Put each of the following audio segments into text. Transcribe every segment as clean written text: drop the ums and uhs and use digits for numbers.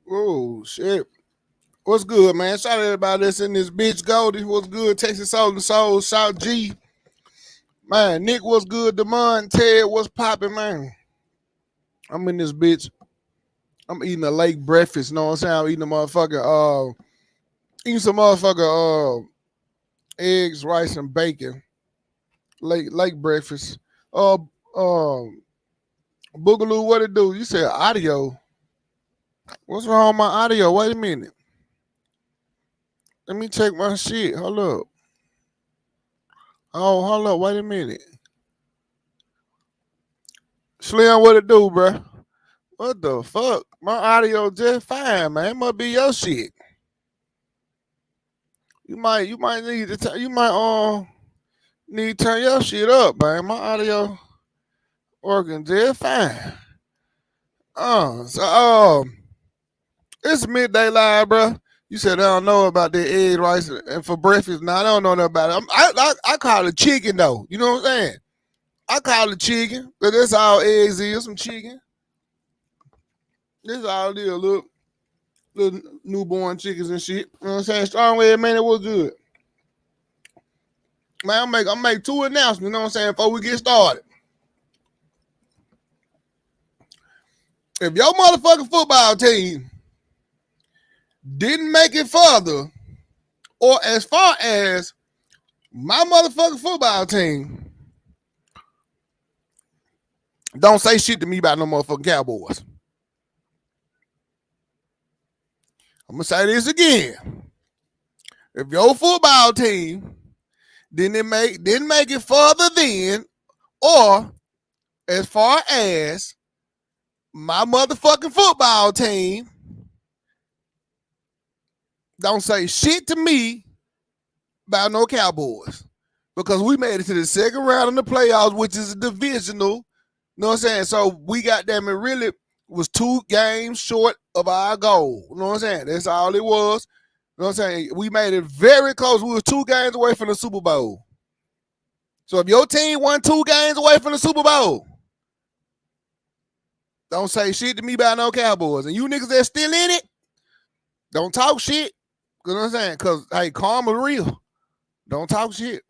Oh shit. What's good, man? Shout out to everybody that's in this bitch Goldie. What's good? Texas Soul and Soul. Shout G. Man, Nick, what's good? Demond, Ted, what's popping, man? I'm in this bitch. I'm eating a late breakfast, you know what I'm saying? I'm eating a eating some eggs, rice, and bacon. Late breakfast. Uh um Boogaloo, what it do? You said audio. What's wrong with my audio? Wait a minute. Let me check my shit. Hold up. Oh, hold up. Wait a minute. Slim, what it do, bruh? What the fuck? My audio just fine, man. It must be your shit. You might need to you might need to turn your shit up, man. My audio working just fine. So it's midday live, bro. You said I don't know about the egg rice and for breakfast. Now I don't know nothing about it. I call it chicken though. You know what I'm saying? I call it chicken, but that's all eggs is. Some chicken. This all it is. Little newborn chickens and shit. You know what I'm saying? Strong way, man. It was good. Man, I'm make two announcements. You know what I'm saying? Before we get started. If your motherfucking football team didn't make it further, or as far as my motherfucking football team, don't say shit to me about no motherfucking Cowboys. I'm gonna say this again. If your football team didn't make it further then, or as far as my motherfucking football team, don't say shit to me about no Cowboys. Because we made it to the second round in the playoffs, which is a divisional. You know what I'm saying? So we got them. It really was 2 games short of our goal. You know what I'm saying? That's all it was. You know what I'm saying? We made it very close. We were 2 games away from the Super Bowl. So if your team won 2 games away from the Super Bowl, don't say shit to me about no Cowboys. And you niggas that's still in it, don't talk shit. You know what I'm saying? Because, hey, karma real. Don't talk shit.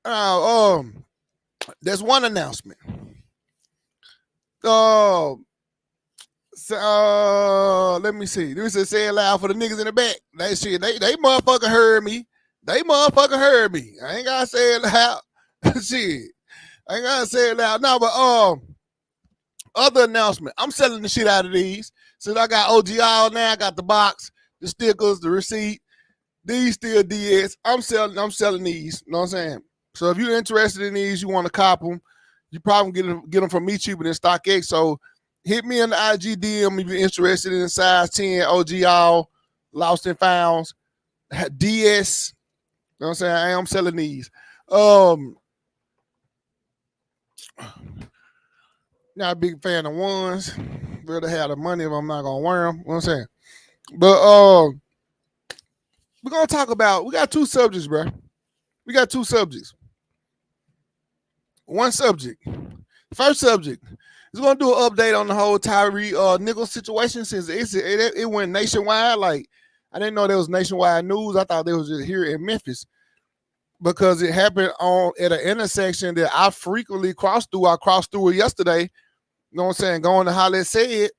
There's one announcement. Let me see. Let me say it loud for the niggas in the back. That shit, they motherfucker heard me. They motherfucker heard me. I ain't gotta say it loud. Shit. I ain't gotta say it loud. No, but other announcement. I'm selling the shit out of these. Since I got OGL now, I got the box, the stickers, the receipt. These still DS. I'm selling these. You know what I'm saying? So if you're interested in these, you want to cop them, you probably get them from me cheaper than StockX. So hit me in the IG DM if you're interested in size 10 OGL, lost and founds, DS. You know what I'm saying? I am selling these. Not a big fan of ones. Rather have the money if I'm not gonna wear them. You know what I'm saying? But we're gonna talk about. We got 2 subjects, bro. We got 2 subjects. One subject. First subject is gonna do an update on the whole Tyre Nichols situation since it went nationwide. Like I didn't know there was nationwide news. I thought they was just here in Memphis because it happened at an intersection that I frequently cross through. I crossed through it yesterday. You know what I'm saying? Going to Holly said.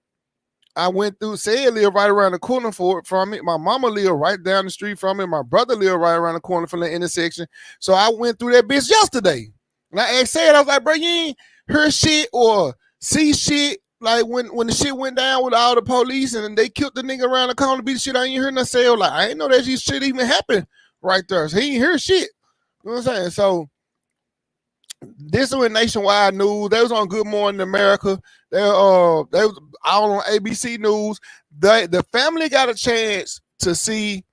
I went through said live right around the corner from it. My mama lived right down the street from it. My brother lived right around the corner from the intersection. So I went through that bitch yesterday. And I asked said, I was like, bro, you ain't hear shit or see shit. Like when the shit went down with all the police and they killed the nigga around the corner, beat the shit. I ain't hear nothing say. Like, I ain't know that shit even happened right there. So he ain't hear shit. You know what I'm saying? So this was nationwide news. They was on Good Morning America. They was all on ABC News. The family got a chance to see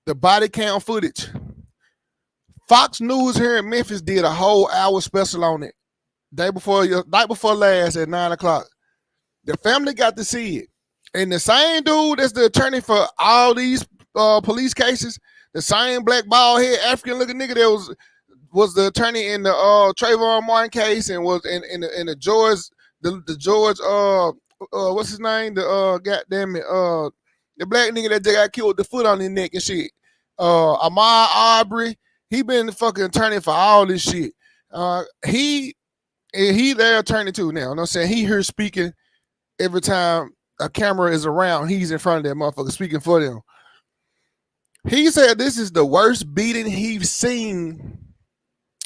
the body cam footage. Fox News here in Memphis did a whole hour special on it. Night before last at 9:00. The family got to see it. And the same dude that's the attorney for all these police cases, the same black bald head African looking nigga that was the attorney in the Trayvon Martin case and was in the George what's his name? The goddamn it, the black nigga that just got killed with the foot on his neck and shit. Ahmaud Arbery, he been the fucking attorney for all this shit. He their attorney too now. You know what I'm saying? He here speaking every time a camera is around. He's in front of that motherfucker speaking for them. He said this is the worst beating he's seen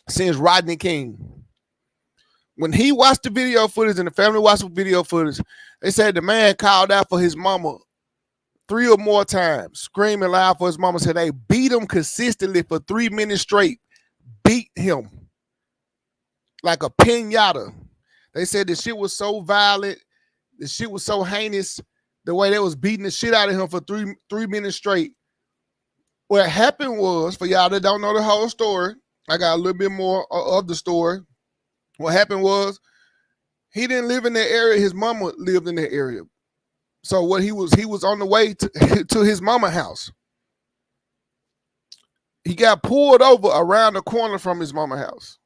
since Rodney King. When he watched the video footage and the family watched the video footage, they said the man called out for his mama 3 or more times, screaming loud for his mama. Said they beat him consistently for 3 minutes straight. Beat him like a pinata. They said the shit was so violent, the shit was so heinous, the way they was beating the shit out of him for three minutes straight. What happened was, for y'all that don't know the whole story, I got a little bit more of the story. What happened was, he didn't live in that area. His mama lived in that area. So what he was on the way to his mama house. He got pulled over around the corner from his mama house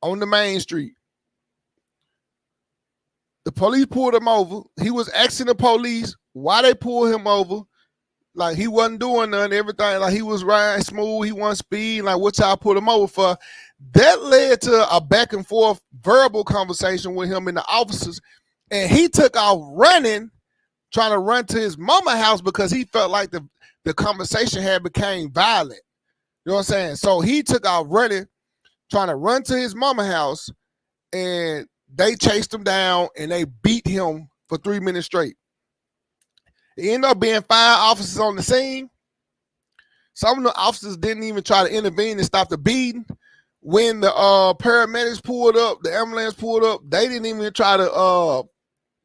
on the main street. The police pulled him over. He was asking the police why they pulled him over. Like he wasn't doing nothing, everything. Like he was riding smooth, he wasn't speeding. Like what y'all put him over for? That led to a back and forth verbal conversation with him and the officers. And he took off running, trying to run to his mama house because he felt like the conversation had became violent. You know what I'm saying? So he took off running, trying to run to his mama house, and they chased him down and they beat him for 3 minutes straight. It ended up being 5 officers on the scene. Some of the officers didn't even try to intervene and stop the beating. When the paramedics pulled up, the ambulance pulled up, they didn't even try to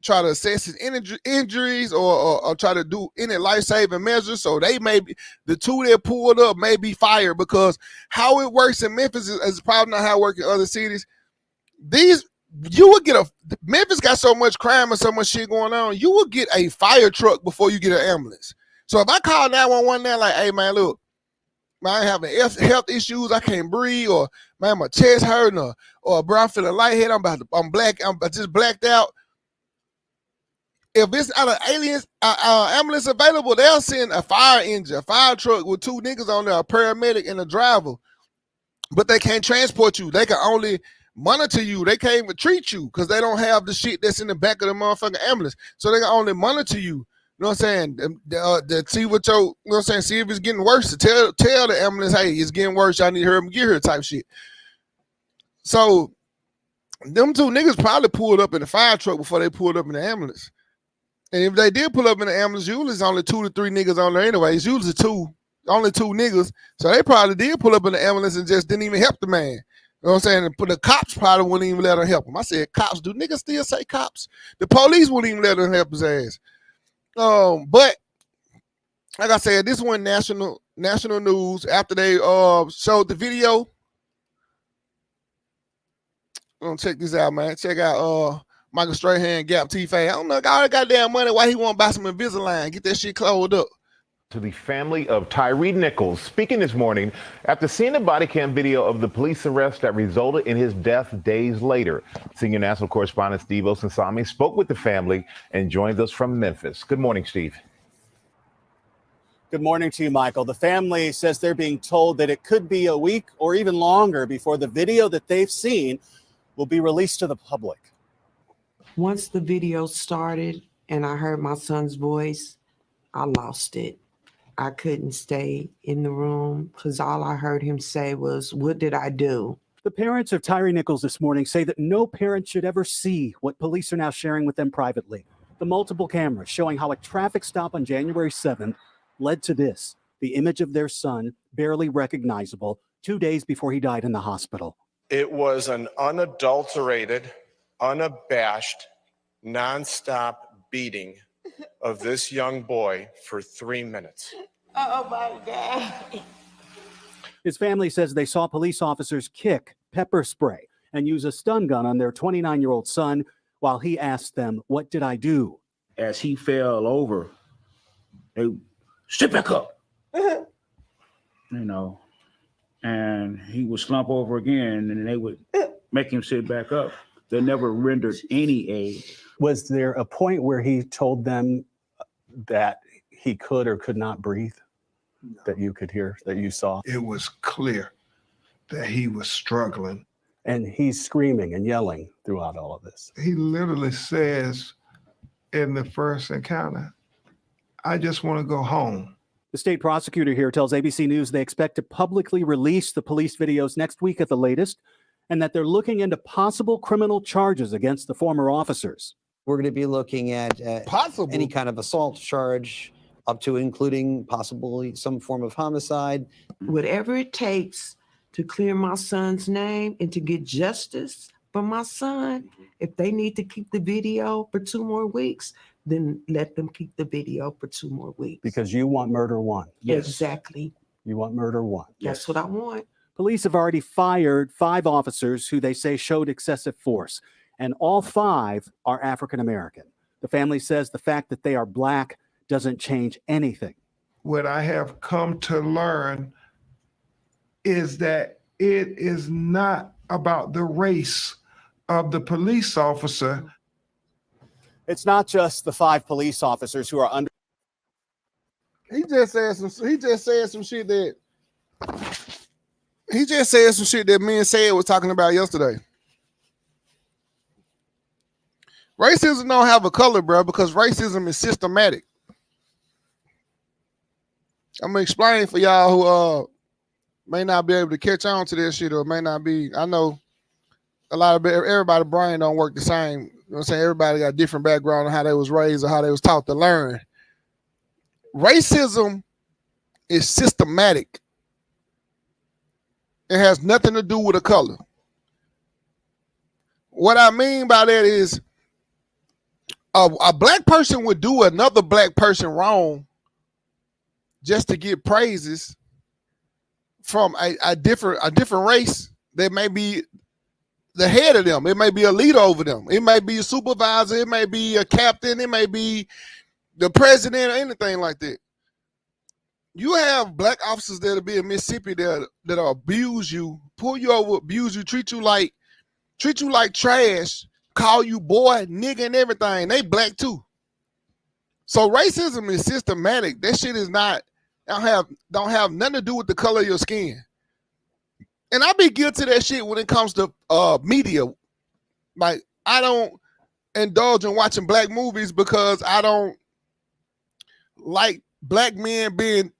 assess his injuries or try to do any life-saving measures. So they may be, the 2 that pulled up may be fired, because how it works in Memphis is probably not how it works in other cities. You would get Memphis got so much crime and so much shit going on, you would get a fire truck before you get an ambulance. So if I call 911 now, like, hey man, look, man, I having health issues, I can't breathe, or man, my chest hurting, or bro, I'm feeling lightheaded, I'm just blacked out. If it's out of ambulance available, they'll send a fire engine, a fire truck with 2 niggas on there, a paramedic and a driver. But they can't transport you. They can only monitor you. They can't even treat you because they don't have the shit that's in the back of the motherfucking ambulance. So they can only monitor you. You know what I'm saying? See what you know what I'm saying? See if it's getting worse. To tell the ambulance, hey, it's getting worse. I need to hurry up and get here type shit. So them 2 niggas probably pulled up in the fire truck before they pulled up in the ambulance. And if they did pull up in the ambulance, usually it's only 2 to 3 niggas on there anyway. It's usually only 2 niggas. So they probably did pull up in the ambulance and just didn't even help the man. You know what I'm saying? But the cops probably wouldn't even let him help him. I said, cops, do niggas still say cops? The police wouldn't even let him help his ass. But like I said, this went national news after they showed the video. I'm gonna check this out, man. Check out Michael Strahan, Gap T-Fay. I don't know, got all that goddamn money. Why he want to buy some Invisalign? Get that shit closed up. To the family of Tyre Nichols, speaking this morning after seeing the body cam video of the police arrest that resulted in his death days later. Senior national correspondent Steve Osensami spoke with the family and joined us from Memphis. Good morning, Steve. Good morning to you, Michael. The family says they're being told that it could be a week or even longer before the video that they've seen will be released to the public. Once the video started and I heard my son's voice, I lost it. I couldn't stay in the room because all I heard him say was, "What did I do?" The parents of Tyre Nichols this morning say that no parent should ever see what police are now sharing with them privately. The multiple cameras showing how a traffic stop on January 7th led to this, the image of their son, barely recognizable, 2 days before he died in the hospital. It was an unadulterated, unabashed, nonstop beating of this young boy for 3 minutes. Oh my God. His family says they saw police officers kick, pepper spray, and use a stun gun on their 29-year-old son while he asked them, "What did I do?" As he fell over, they sit back up, and he would slump over again, and they would make him sit back up. They never rendered any aid. Was there a point where he told them that he could or could not breathe? That you could hear, that you saw? It was clear that he was struggling. And he's screaming and yelling throughout all of this. He literally says in the first encounter, I just want to go home. The state prosecutor here tells ABC News they expect to publicly release the police videos next week at the latest, and that they're looking into possible criminal charges against the former officers. We're going to be looking at Possible. any kind of assault charge, up to including possibly some form of homicide. Whatever it takes to clear my son's name and to get justice for my son. If they need to keep the video for 2 more weeks, then let them keep the video for 2 more weeks. Because you want murder one. Exactly. You want murder one. That's what I want. Police have already fired 5 officers who they say showed excessive force, and all 5 are African American. The family says the fact that they are Black doesn't change anything. What I have come to learn is that it is not about the race of the police officer. It's not just the 5 police officers who are under. He just said some shit that he just said some shit that me and Said was talking about yesterday. Racism don't have a color, bro, because racism is systematic. I'm gonna explain for y'all who may not be able to catch on to this shit, or may not be. I know a lot of everybody's brain don't work the same. You know what I'm saying? Everybody got a different background on how they was raised or how they was taught to learn. Racism is systematic. It has nothing to do with a color. What I mean by that is a Black person would do another Black person wrong just to get praises from a different race that may be the head of them. It may be a leader over them. It may be a supervisor. It may be a captain. It may be the president or anything like that. You have Black officers that'll be in Mississippi that'll abuse you, pull you over, abuse you, treat you like trash, call you boy, nigga, and everything. They Black too. So racism is systematic. That shit is not don't have nothing to do with the color of your skin. And I be guilty of that shit when it comes to media. Like, I don't indulge in watching Black movies because I don't like Black men being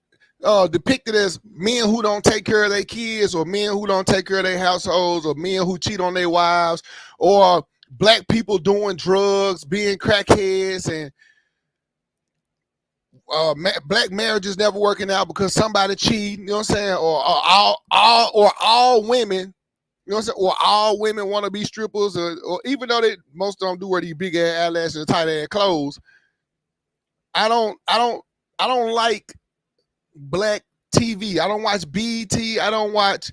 depicted as men who don't take care of their kids, or men who don't take care of their households, or men who cheat on their wives, or Black people doing drugs, being crackheads, and Black marriages never working out because somebody cheating, you know what I'm saying? Or all women, you know what I'm saying? Or all women want to be strippers, or even though most of them do wear these big ass eyelashes and tight ass clothes. I don't like Black TV. I don't watch BET. I don't watch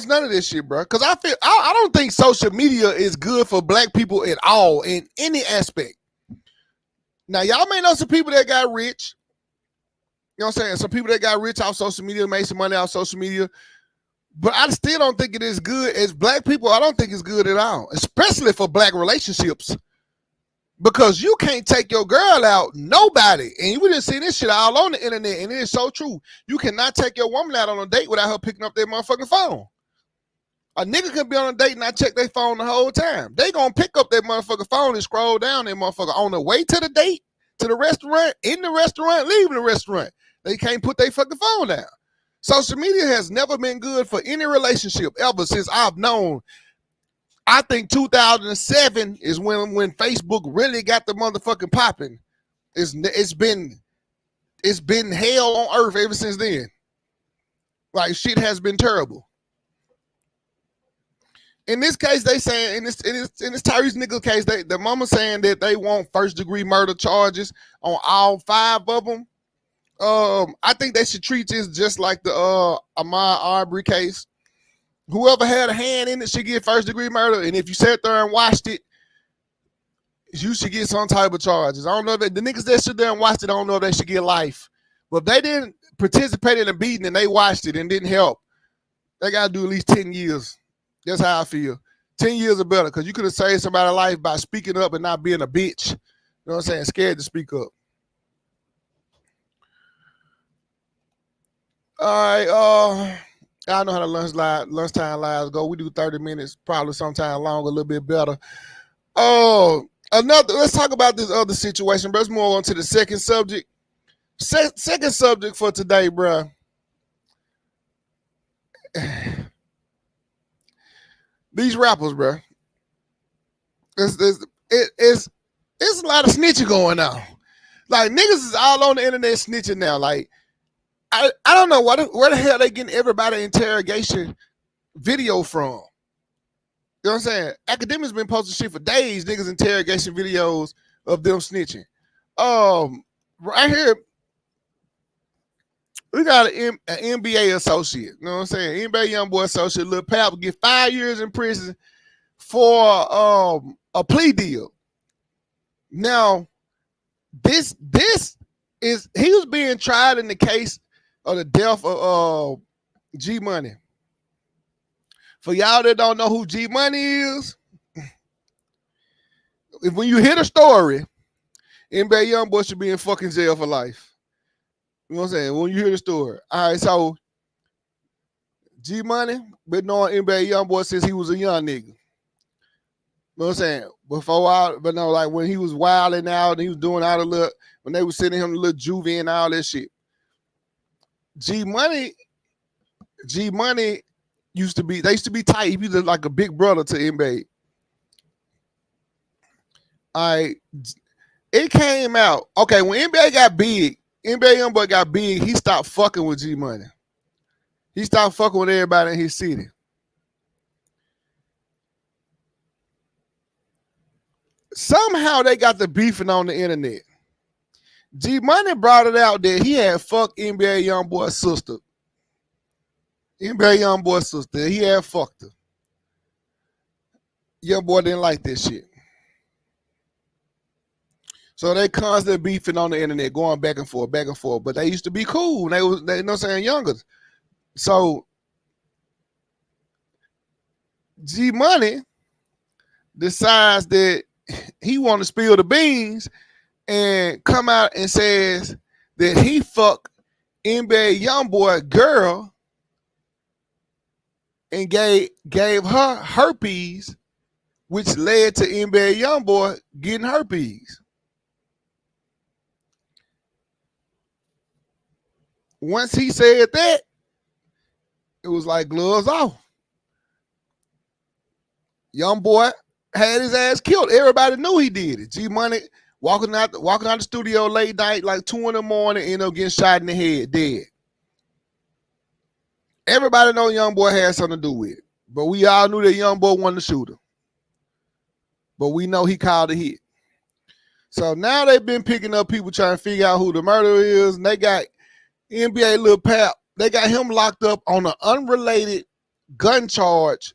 none of this shit, bro. Because I don't think social media is good for Black people at all in any aspect. Now, y'all may know some people that got rich. You know what I'm saying? Some people that got rich off social media, made some money off social media. But I still don't think it is good. As Black people, I don't think it's good at all, especially for Black relationships. Because you can't take your girl out, nobody. And we didn't see this shit all on the internet, and it is so true. You cannot take your woman out on a date without her picking up their motherfucking phone. A nigga can be on a date and not check their phone the whole time. They gonna pick up their motherfucking phone and scroll down their motherfucker on the way to the date, to the restaurant, in the restaurant, leaving the restaurant. They can't put their fucking phone down. Social media has never been good for any relationship ever since I've known. I think 2007 is when Facebook really got the motherfucking popping. It's been hell on earth ever since then. Like, shit has been terrible. In this case, they saying in this Tyre Nichols case, the mama saying that they want 1st-degree murder charges on all 5 of them. I think they should treat this just like the Ahmaud Arbery case. Whoever had a hand in it should get 1st-degree murder, and if you sat there and watched it, you should get some type of charges. I don't know if the niggas that stood there and watched it, I don't know if they should get life. But if they didn't participate in a beating and they watched it and didn't help, they gotta do at least 10 years. That's how I feel. 10 years or better, because you could have saved somebody's life by speaking up and not being a bitch. You know what I'm saying? Scared to speak up. All right, I know how the lunchtime lives go. We do 30 minutes, probably sometime longer, a little bit better. Let's talk about this other situation, bro. Let's move on to the second subject. Second subject for today, bro. These rappers, bro. It's a lot of snitching going on. Like, niggas is all on the internet snitching now. Like, I don't know where the hell they getting everybody interrogation video from. You know what I'm saying? Academics been posting shit for days, niggas interrogation videos of them snitching. Right here, we got an NBA associate. You know what I'm saying? NBA young boy associate, Lil Pap, get 5 years in prison for a plea deal. Now, this is, he was being tried in the case of the death of G Money. For y'all that don't know who G Money is, when you hear the story, NBA young boy should be in fucking jail for life. You know what I'm saying? When you hear the story. All right, so G Money been knowing NBA young boy since he was a young nigga. You know what I'm saying? Like when he was wilding out and he was doing all the little, when they was sending him the little juvie and all that shit. G Money used to be tight. He was like a big brother to NBA. It came out. Okay, when NBA got big, NBA young boy got big, he stopped fucking with G Money. He stopped fucking with everybody in his city. Somehow they got the beefing on the internet. G Money brought it out that he had fucked NBA young boy's sister. NBA young boy's sister. He had fucked her. Young boy didn't like this shit. So they constantly beefing on the internet, going back and forth. But they used to be cool. They you know what I'm saying, younger. So G Money decides that he want to spill the beans and come out and says that he fucked NBA young boy girl and gave her herpes, which led to NBA young boy getting herpes. Once he said that, it was like gloves off. Young boy had his ass killed. Everybody knew he did it. G Money walking out the studio late night, like 2 in the morning, ended up getting shot in the head, dead. Everybody know young boy had something to do with it. But we all knew that young boy wasn't the shooter. But we know he called a hit. So now they've been picking up people trying to figure out who the murderer is, and they got NBA Lil Pap. They got him locked up on an unrelated gun charge.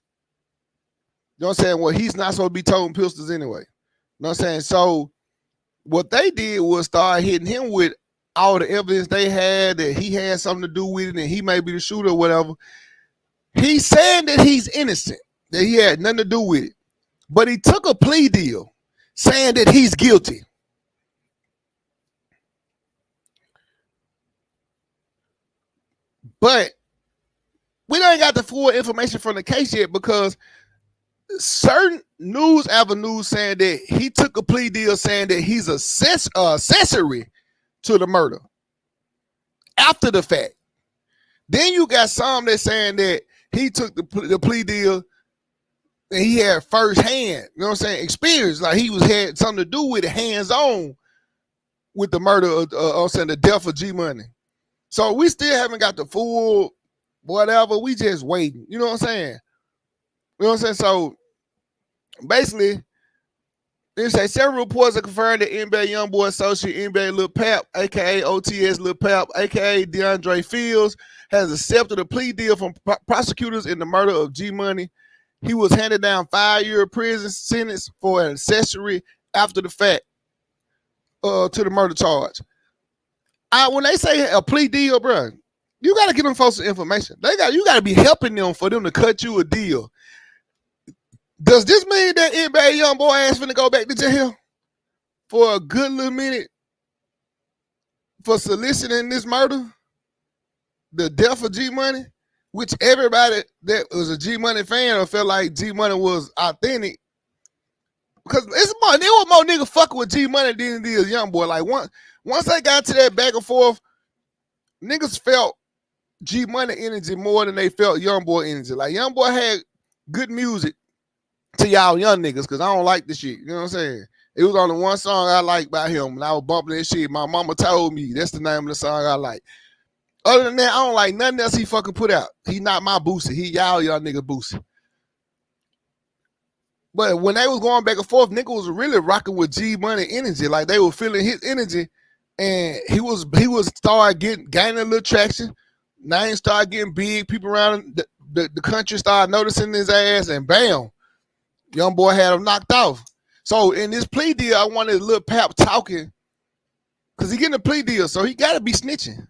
You know what I'm saying? Well, he's not supposed to be toting pistols anyway. You know what I'm saying? So what they did was start hitting him with all the evidence they had that he had something to do with it and he may be the shooter or whatever. He's saying that he's innocent, that he had nothing to do with it. But he took a plea deal saying that he's guilty. But we don't got the full information from the case yet because certain news avenues saying that he took a plea deal saying that he's accessory to the murder after the fact. Then you got some that saying that he took the plea deal and he had first hand, you know what I'm saying, experience, like he had something to do with it, hands-on with the murder of I'm saying the death of G Money. So we still haven't got the full whatever. We just waiting. You know what I'm saying? You know what I'm saying? So basically, they say several reports are confirmed that NBA YoungBoy associate NBA Lil Pap, aka OTS Lil Pap, aka DeAndre Fields, has accepted a plea deal from prosecutors in the murder of G Money. He was handed down 5-year prison sentence for an accessory after the fact to the murder charge. When they say a plea deal, bro, you got to give them folks some information. You got to be helping them for them to cut you a deal. Does this mean that NBA young boy ass finna go back to jail for a good little minute for soliciting this murder? The death of G Money, which everybody that was a G Money fan or felt like G Money was authentic. Because it's more, there was more niggas fucking with G Money than it is young boy. Like once they got to that back and forth, niggas felt G Money energy more than they felt young boy energy. Like young boy had good music to y'all young niggas, because I don't like this shit. You know what I'm saying? It was only one song I liked by him, and I was bumping that shit. My mama told me that's the name of the song I like. Other than that, I don't like nothing else he fucking put out. He not my Boosie. He y'all nigga Boosie. But when they was going back and forth, nigga was really rocking with G Money energy. Like they were feeling his energy, and he was start gaining a little traction. Name started getting big. People around the country started noticing his ass, and bam, young boy had him knocked off. So in this plea deal, I wanted Lil Pap talking, because he getting a plea deal, so he got to be snitching.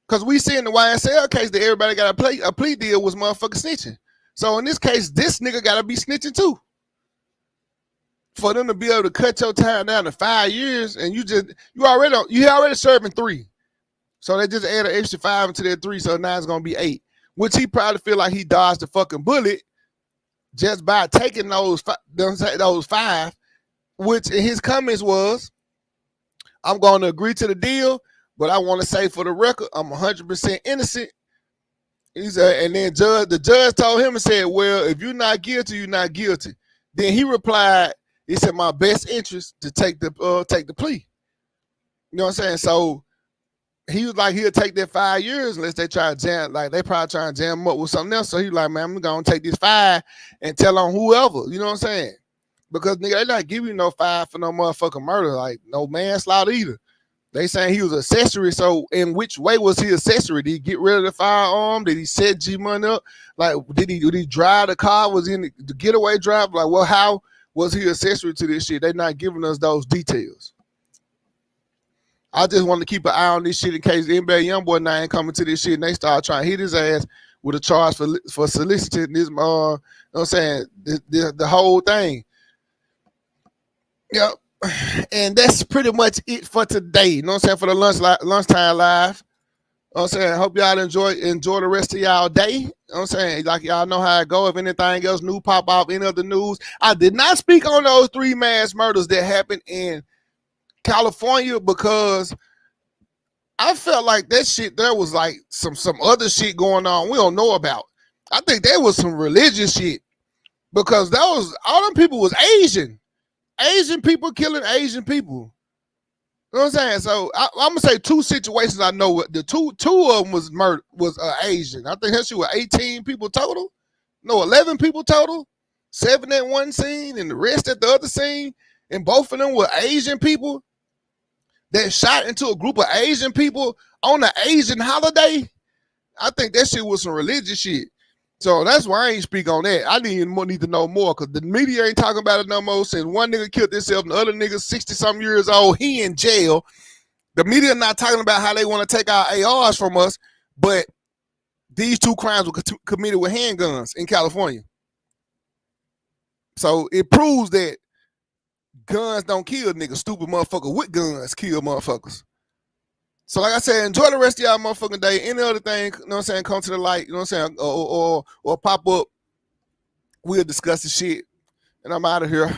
Because we see in the YSL case that everybody got a plea deal was motherfucking snitching. So in this case, this nigga got to be snitching too. For them to be able to cut your time down to 5 years, and you already serving 3. So they just add an extra 5 into that 3, so now it's gonna be 8. Which he probably feel like he dodged the fucking bullet just by taking those 5, which in his comments was, I'm going to agree to the deal, but I want to say for the record, I'm 100% innocent. He said, and then the judge told him and said, well, if you're not guilty, you're not guilty. Then he replied, he said, my best interest to take the plea. You know what I'm saying? So he was like, he'll take that 5 years unless they try to jam, like they probably try to jam him up with something else. So he was like, man, I'm going to take this 5 and tell on whoever. You know what I'm saying? Because nigga, they not giving you no 5 for no motherfucking murder, like no manslaughter either. They saying he was accessory. So in which way was he accessory? Did he get rid of the firearm? Did he set G Money up? Like did he drive the car? Was he in the getaway drive? Like, well, how was he accessory to this shit? They not giving us those details. I just want to keep an eye on this shit in case NBA YoungBoy now ain't coming to this shit and they start trying to hit his ass with a charge for soliciting this, you know what I'm saying, the whole thing. Yep. And that's pretty much it for today. You know what I'm saying? For the lunchtime live. You know what I'm saying? I hope y'all enjoy the rest of y'all day. You know what I'm saying? Like y'all know how it go. If anything else new pop off, any other news. I did not speak on those 3 mass murders that happened in California because I felt like that shit there was like some other shit going on we don't know about. I think there was some religious shit because all them people was Asian people killing Asian people. You know what I'm saying? So I'm gonna say 2 situations I know. The two of them was murder was Asian. I think that shit was 18 people total. No, 11 people total. 7 at one scene and the rest at the other scene. And both of them were Asian people that shot into a group of Asian people on an Asian holiday. I think that shit was some religious shit. So that's why I ain't speak on that. I need to know more because the media ain't talking about it no more since one nigga killed himself and the other nigga 60-something years old, he in jail. The media not talking about how they want to take our ARs from us, but these 2 crimes were committed with handguns in California. So it proves that guns don't kill niggas. Stupid motherfucker with guns kill motherfuckers. So like I said, enjoy the rest of y'all motherfucking day. Any other thing, you know what I'm saying, come to the light, you know what I'm saying, or pop up. We'll discuss the shit. And I'm out of here.